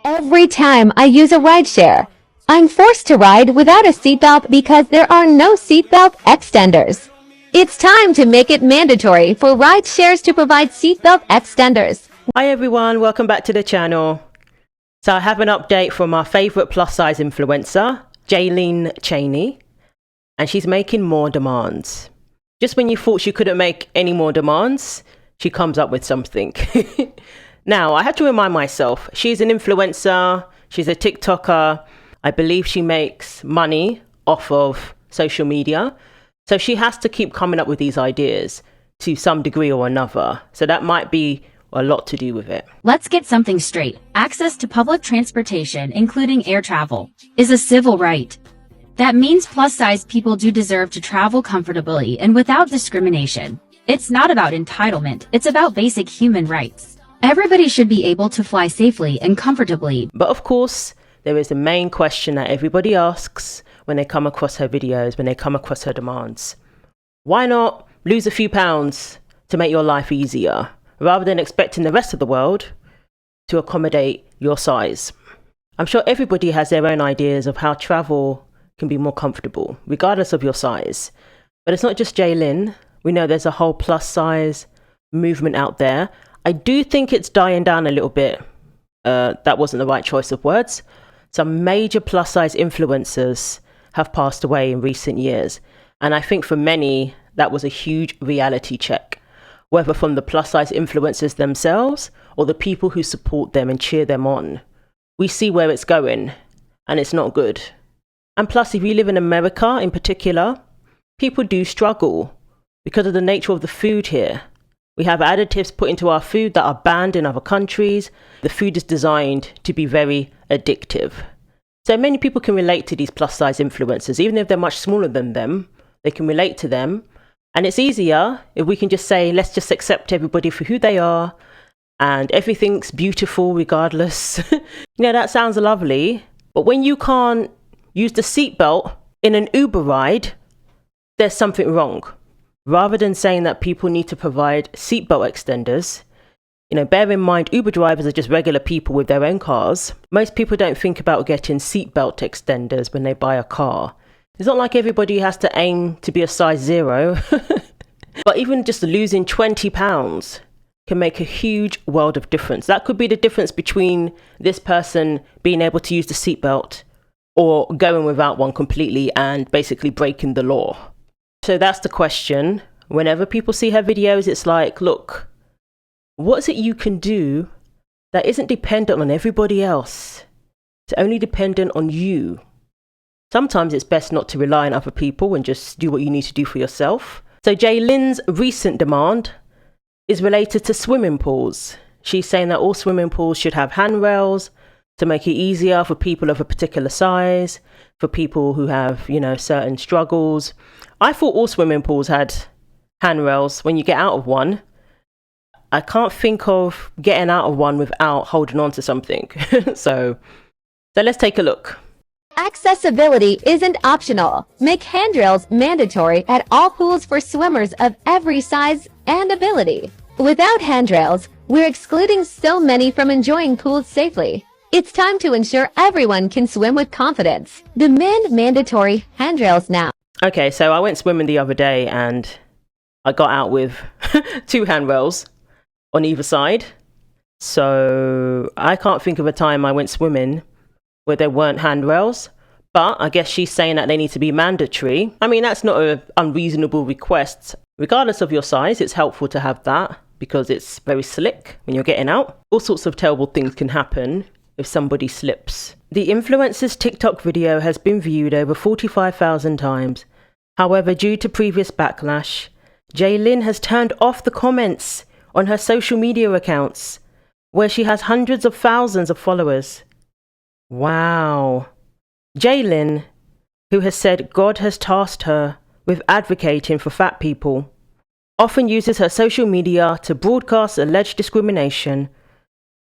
Every time I use a rideshare, I'm forced to ride without a seatbelt because there are no seatbelt extenders. It's time to make it mandatory for rideshares to provide seatbelt extenders. Hi everyone, welcome back to the channel. So I have an update from our favourite plus size influencer, Jaylene Cheney, and she's making more demands. Just when you thought she couldn't make any more demands, she comes up with something. Now, I have to remind myself, she's an influencer, she's a TikToker. I believe she makes money off of social media. So she has to keep coming up with these ideas to some degree or another. So that might be a lot to do with it. Let's get something straight. Access to public transportation, including air travel, is a civil right. That means plus-size people do deserve to travel comfortably and without discrimination. It's not about entitlement, it's about basic human rights. Everybody should be able to fly safely and comfortably. But of course, there is the main question that everybody asks when they come across her videos, when they come across her demands. Why not lose a few pounds to make your life easier, rather than expecting the rest of the world to accommodate your size? I'm sure everybody has their own ideas of how travel can be more comfortable, regardless of your size. But it's not just Jaylene. We know there's a whole plus size movement out there. I do think it's dying down a little bit. That wasn't the right choice of words. Some major plus size influencers have passed away in recent years. And I think for many, that was a huge reality check, whether from the plus size influencers themselves or the people who support them and cheer them on. We see where it's going, and it's not good. And plus, if you live in America in particular, people do struggle because of the nature of the food here. We have additives put into our food that are banned in other countries. The food is designed to be very addictive. So many people can relate to these plus size influencers, even if they're much smaller than them, they can relate to them. And it's easier if we can just say, let's just accept everybody for who they are and everything's beautiful regardless. That sounds lovely. But when you can't use the seatbelt in an Uber ride, there's something wrong. Rather than saying that people need to provide seatbelt extenders, bear in mind Uber drivers are just regular people with their own cars. Most people don't think about getting seatbelt extenders when they buy a car. It's not like everybody has to aim to be a size 0. But even just losing 20 pounds can make a huge world of difference. That could be the difference between this person being able to use the seatbelt or going without one completely and basically breaking the law. So that's the question. Whenever people see her videos, it's like, look, what is it you can do that isn't dependent on everybody else? It's only dependent on you. Sometimes it's best not to rely on other people and just do what you need to do for yourself. So Jaylene's recent demand is related to swimming pools. She's saying that all swimming pools should have handrails to make it easier for people of a particular size, for people who have, certain struggles. I thought all swimming pools had handrails when you get out of one. I can't think of getting out of one without holding on to something. So let's take a look. Accessibility isn't optional. Make handrails mandatory at all pools for swimmers of every size and ability. Without handrails, we're excluding so many from enjoying pools safely. It's time to ensure everyone can swim with confidence. Demand mandatory handrails now. Okay, so I went swimming the other day and I got out with 2 handrails on either side. So I can't think of a time I went swimming where there weren't handrails. But I guess she's saying that they need to be mandatory. I mean, that's not an unreasonable request. Regardless of your size, it's helpful to have that because it's very slick when you're getting out. All sorts of terrible things can happen if somebody slips. The influencer's TikTok video has been viewed over 45,000 times. However, due to previous backlash, Jaylene has turned off the comments on her social media accounts, where she has hundreds of thousands of followers. Wow. Jaylene, who has said God has tasked her with advocating for fat people, often uses her social media to broadcast alleged discrimination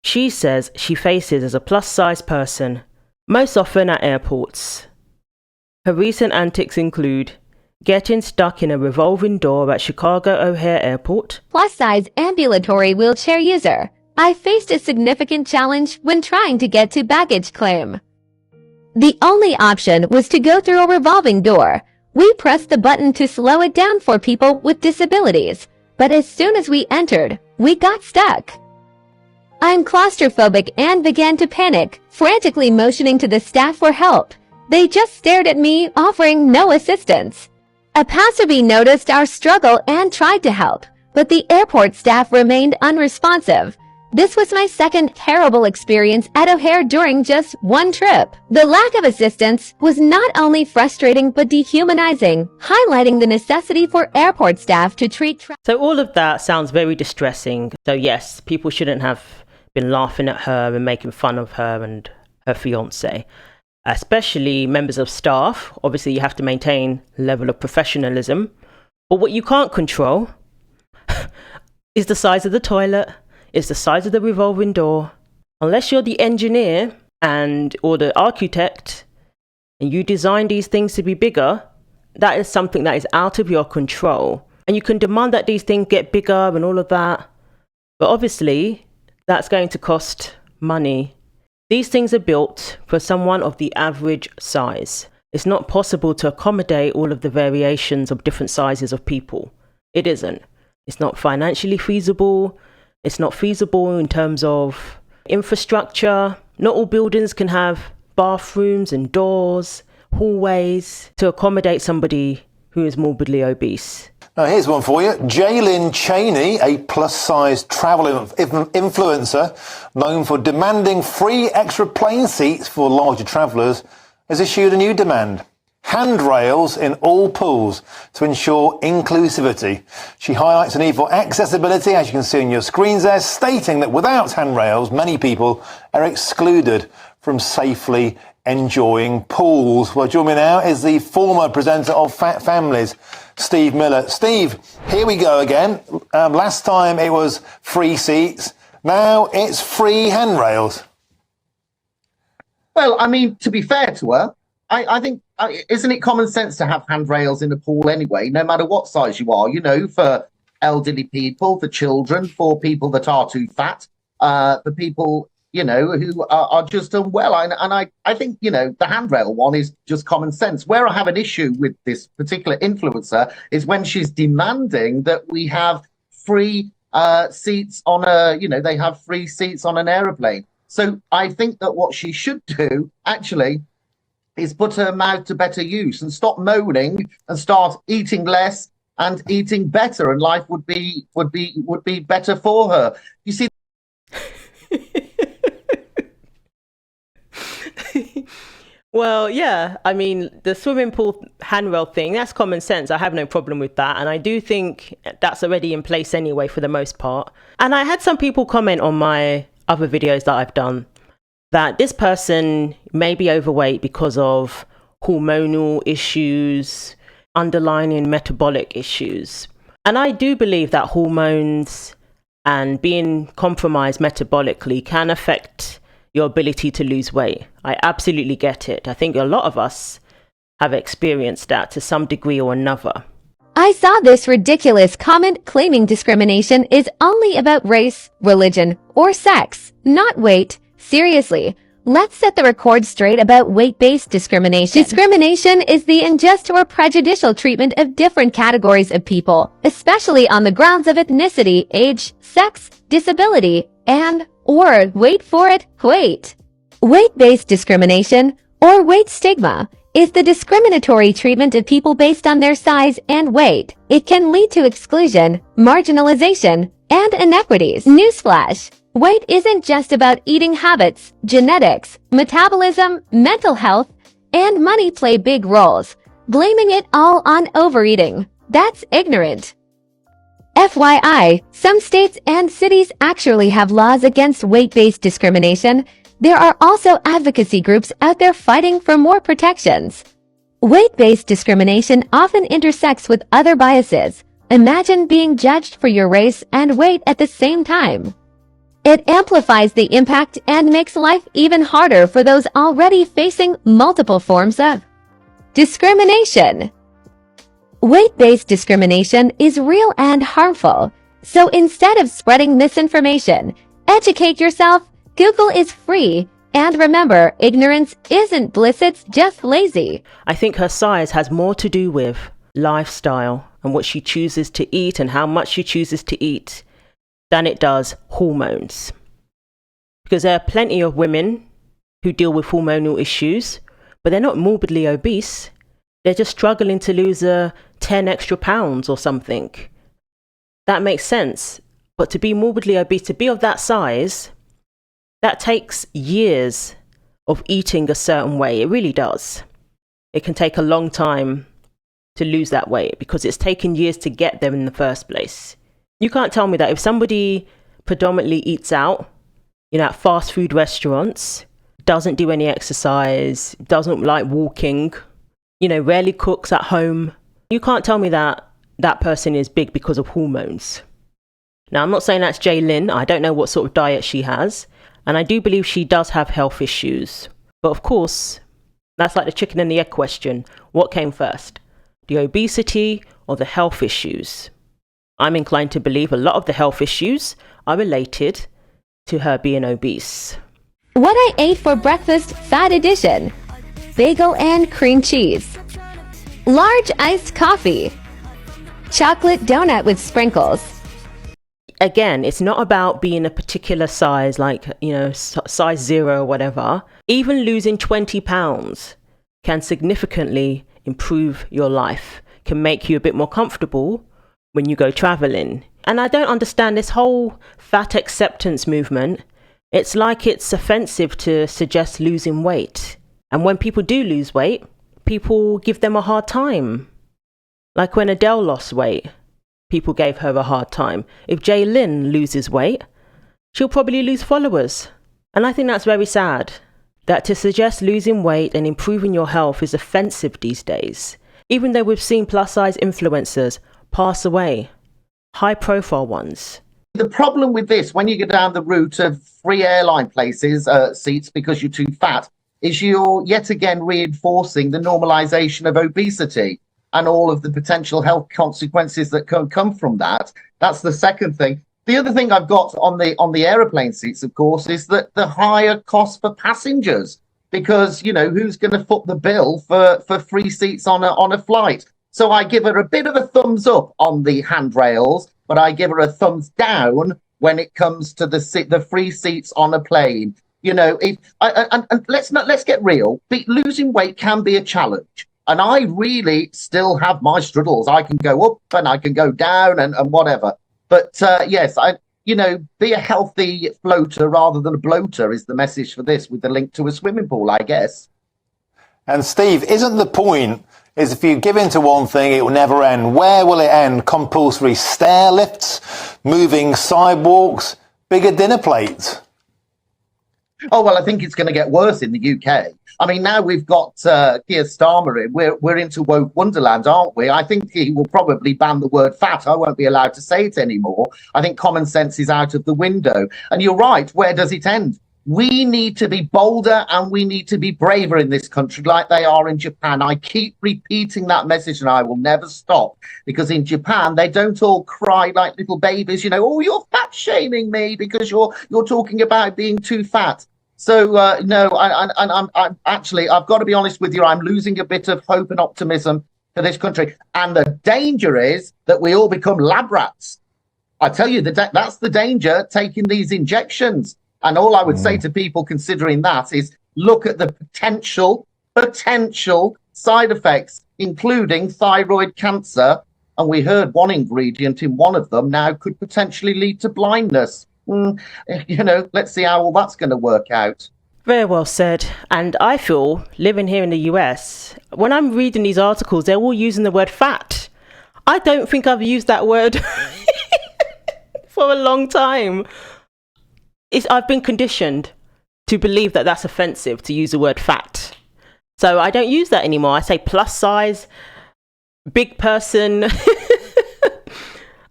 she says she faces as a plus-size person, most often at airports. Her recent antics include getting stuck in a revolving door at Chicago O'Hare Airport, Plus-size ambulatory wheelchair user. I faced a significant challenge when trying to get to baggage claim. The only option was to go through a revolving door. We pressed the button to slow it down for people with disabilities, but as soon as we entered, we got stuck. I'm claustrophobic and began to panic, frantically motioning to the staff for help. They just stared at me, offering no assistance. A passerby noticed our struggle and tried to help, but the airport staff remained unresponsive. This was my second terrible experience at O'Hare during just one trip. The lack of assistance was not only frustrating but dehumanizing, highlighting the necessity for airport staff to treat So all of that sounds very distressing. So yes, people shouldn't have been laughing at her and making fun of her and her fiance, especially members of staff. Obviously, you have to maintain a level of professionalism. But what you can't control is the size of the toilet, is the size of the revolving door. Unless you're the engineer or the architect and you design these things to be bigger, that is something that is out of your control. And you can demand that these things get bigger and all of that. But obviously, that's going to cost money. These things are built for someone of the average size. It's not possible to accommodate all of the variations of different sizes of people. It isn't. It's not financially feasible. It's not feasible in terms of infrastructure. Not all buildings can have bathrooms and doors, hallways to accommodate somebody who is morbidly obese. Now, here's one for you. Jaylyn Cheney, a plus-size travel influencer known for demanding free extra plane seats for larger travellers, has issued a new demand: handrails in all pools to ensure inclusivity. She highlights the need for accessibility, as you can see on your screens there, stating that without handrails, many people are excluded from safely enjoying pools. Well, joining me now is the former presenter of Fat Families, Steve Miller. Steve, here we go again. Last time it was free seats. Now it's free handrails. Well, I mean, to be fair to her, I think, isn't it common sense to have handrails in a pool anyway, no matter what size you are, you know, for elderly people, for children, for people that are too fat, for people, you know, who are just unwell. And I think, you know, the handrail one is just common sense. Where I have an issue with this particular influencer is when she's demanding that we have free seats on they have free seats on an aeroplane. So I think that what she should do, actually, is put her mouth to better use and stop moaning and start eating less and eating better, and life would be better for her. You see. Well, yeah, I mean, the swimming pool handrail thing, that's common sense. I have no problem with that. And I do think that's already in place anyway, for the most part. And I had some people comment on my other videos that I've done that this person may be overweight because of hormonal issues, underlying metabolic issues. And I do believe that hormones and being compromised metabolically can affect your ability to lose weight. I absolutely get it. I think a lot of us have experienced that to some degree or another. I saw this ridiculous comment claiming discrimination is only about race, religion, or sex, not weight. Seriously, let's set the record straight about weight-based discrimination. Discrimination is the unjust or prejudicial treatment of different categories of people, especially on the grounds of ethnicity, age, sex, disability, and/or, wait for it, weight-based discrimination, or weight stigma, is the discriminatory treatment of people based on their size and weight. It can lead to exclusion, marginalization, and inequities. Newsflash: weight isn't just about eating habits. Genetics, metabolism, mental health, and money play big roles. Blaming it all on overeating, that's ignorant. FYI, some states and cities actually have laws against weight-based discrimination. There are also advocacy groups out there fighting for more protections. Weight-based discrimination often intersects with other biases. Imagine being judged for your race and weight at the same time. It amplifies the impact and makes life even harder for those already facing multiple forms of discrimination. Weight-based discrimination is real and harmful. So instead of spreading misinformation, Educate yourself. Google is free. And remember, ignorance isn't bliss, it's just lazy. I think her size has more to do with lifestyle and what she chooses to eat and how much she chooses to eat than it does hormones. Because there are plenty of women who deal with hormonal issues, but they're not morbidly obese. They're just struggling to lose 10 extra pounds or something. That makes sense. But to be morbidly obese, to be of that size, that takes years of eating a certain way. It really does. It can take a long time to lose that weight because it's taken years to get there in the first place. You can't tell me that if somebody predominantly eats out, at fast food restaurants, doesn't do any exercise, doesn't like walking, rarely cooks at home, you can't tell me that that person is big because of hormones. Now, I'm not saying that's Jaylin. I don't know what sort of diet she has. And I do believe she does have health issues. But of course, that's like the chicken and the egg question. What came first? The obesity or the health issues? I'm inclined to believe a lot of the health issues are related to her being obese. What I ate for breakfast, fat edition. Bagel and cream cheese. Large iced coffee. Chocolate donut with sprinkles. Again, it's not about being a particular size, like, size 0 or whatever. Even losing 20 pounds can significantly improve your life, can make you a bit more comfortable when you go traveling. And I don't understand this whole fat acceptance movement. It's like it's offensive to suggest losing weight. And when people do lose weight, people give them a hard time. Like when Adele lost weight, people gave her a hard time. If Jaylin loses weight, she'll probably lose followers. And I think that's very sad, that to suggest losing weight and improving your health is offensive these days, even though we've seen plus-size influencers pass away, high-profile ones. The problem with this, when you go down the route of free airline places, seats because you're too fat, is you're yet again reinforcing the normalization of obesity and all of the potential health consequences that can come from that. That's the second thing. The other thing I've got on the aeroplane seats, of course, is that the higher cost for passengers, because, who's going to foot the bill for free seats on a flight? So I give her a bit of a thumbs up on the handrails, but I give her a thumbs down when it comes to the free seats on a plane. Let's get real. Losing weight can be a challenge. And I really still have my struggles. I can go up and I can go down and whatever. But yes, be a healthy floater rather than a bloater is the message for this, with the link to a swimming pool, I guess. And Steve, isn't the point is if you give in to one thing, it will never end? Where will it end? Compulsory stair lifts, moving sidewalks, bigger dinner plates? Oh, well, I think it's going to get worse in the UK. I mean, now we've got Keir Starmer in. We're into woke wonderland, aren't we? I think he will probably ban the word fat. I won't be allowed to say it anymore. I think common sense is out of the window. And you're right. Where does it end? We need to be bolder and we need to be braver in this country like they are in Japan. I keep repeating that message and I will never stop, because in Japan, they don't all cry like little babies, oh, you're fat shaming me because you're talking about being too fat. So, no, I'm actually, I've got to be honest with you, I'm losing a bit of hope and optimism for this country. And the danger is that we all become lab rats. I tell you, that's the danger, taking these injections. And all I would say to people considering that is look at the potential side effects, including thyroid cancer. And we heard one ingredient in one of them now could potentially lead to blindness. Let's see how all that's going to work out. Very well said. And I feel, living here in the US, when I'm reading these articles, they're all using the word fat. I don't think I've used that word for a long time. I've been conditioned to believe that that's offensive to use the word fat. So I don't use that anymore. I say plus size, big person.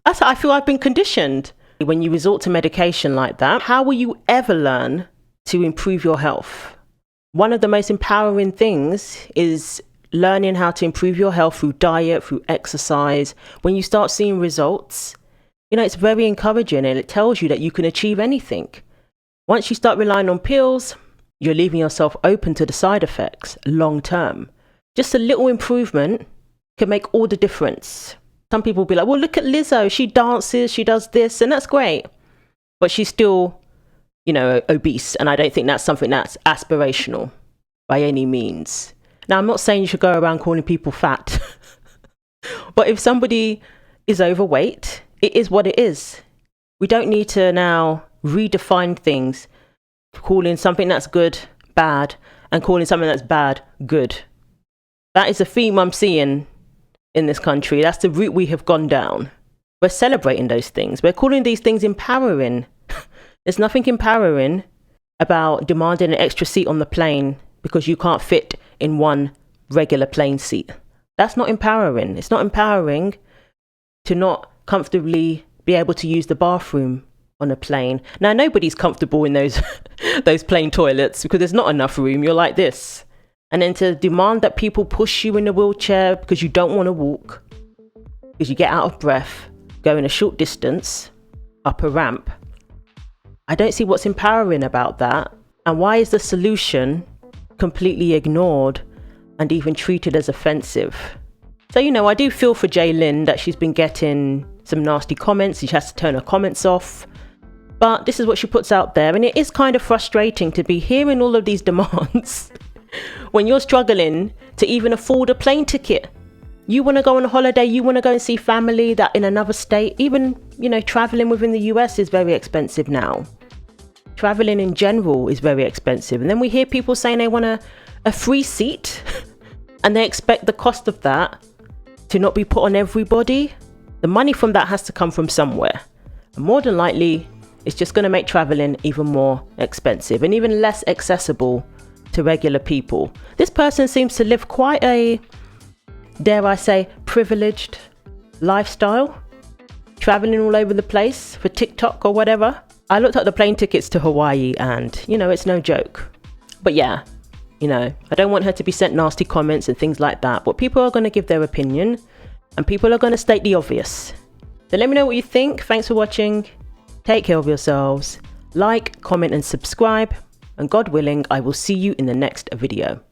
I feel I've been conditioned. When you resort to medication like that, how will you ever learn to improve your health? One of the most empowering things is learning how to improve your health through diet, through exercise. When you start seeing results, it's very encouraging and it tells you that you can achieve anything. Once you start relying on pills, you're leaving yourself open to the side effects long term. Just a little improvement can make all the difference. Some people will be like, well, look at Lizzo. She dances, she does this, and that's great. But she's still, obese. And I don't think that's something that's aspirational by any means. Now, I'm not saying you should go around calling people fat. But if somebody is overweight, it is what it is. We don't need to now redefine things, calling something that's good bad and calling something that's bad good. That is a theme I'm seeing in this country. That's the route we have gone down. We're celebrating those things. We're calling these things empowering. There's nothing empowering about demanding an extra seat on the plane because you can't fit in one regular plane seat. That's not empowering. It's not empowering to not comfortably be able to use the bathroom on a plane. Now, nobody's comfortable in those those plane toilets because there's not enough room. You're like this. And then to demand that people push you in a wheelchair because you don't want to walk, because you get out of breath, going a short distance up a ramp. I don't see what's empowering about that. And why is the solution completely ignored and even treated as offensive? So, I do feel for Jaylin that she's been getting some nasty comments. She has to turn her comments off. But this is what she puts out there. And it is kind of frustrating to be hearing all of these demands when you're struggling to even afford a plane ticket. You want to go on a holiday, you want to go and see family that in another state. Even, traveling within the US is very expensive now. Traveling in general is very expensive. And then we hear people saying they want a free seat and they expect the cost of that to not be put on everybody. The money from that has to come from somewhere. And more than likely, it's just going to make traveling even more expensive and even less accessible to regular people. This person seems to live quite a, dare I say, privileged lifestyle, traveling all over the place for TikTok or whatever. I looked at the plane tickets to Hawaii and, it's no joke. But yeah, I don't want her to be sent nasty comments and things like that. But people are going to give their opinion and people are going to state the obvious. So let me know what you think. Thanks for watching. Take care of yourselves. Like, comment and subscribe. And God willing, I will see you in the next video.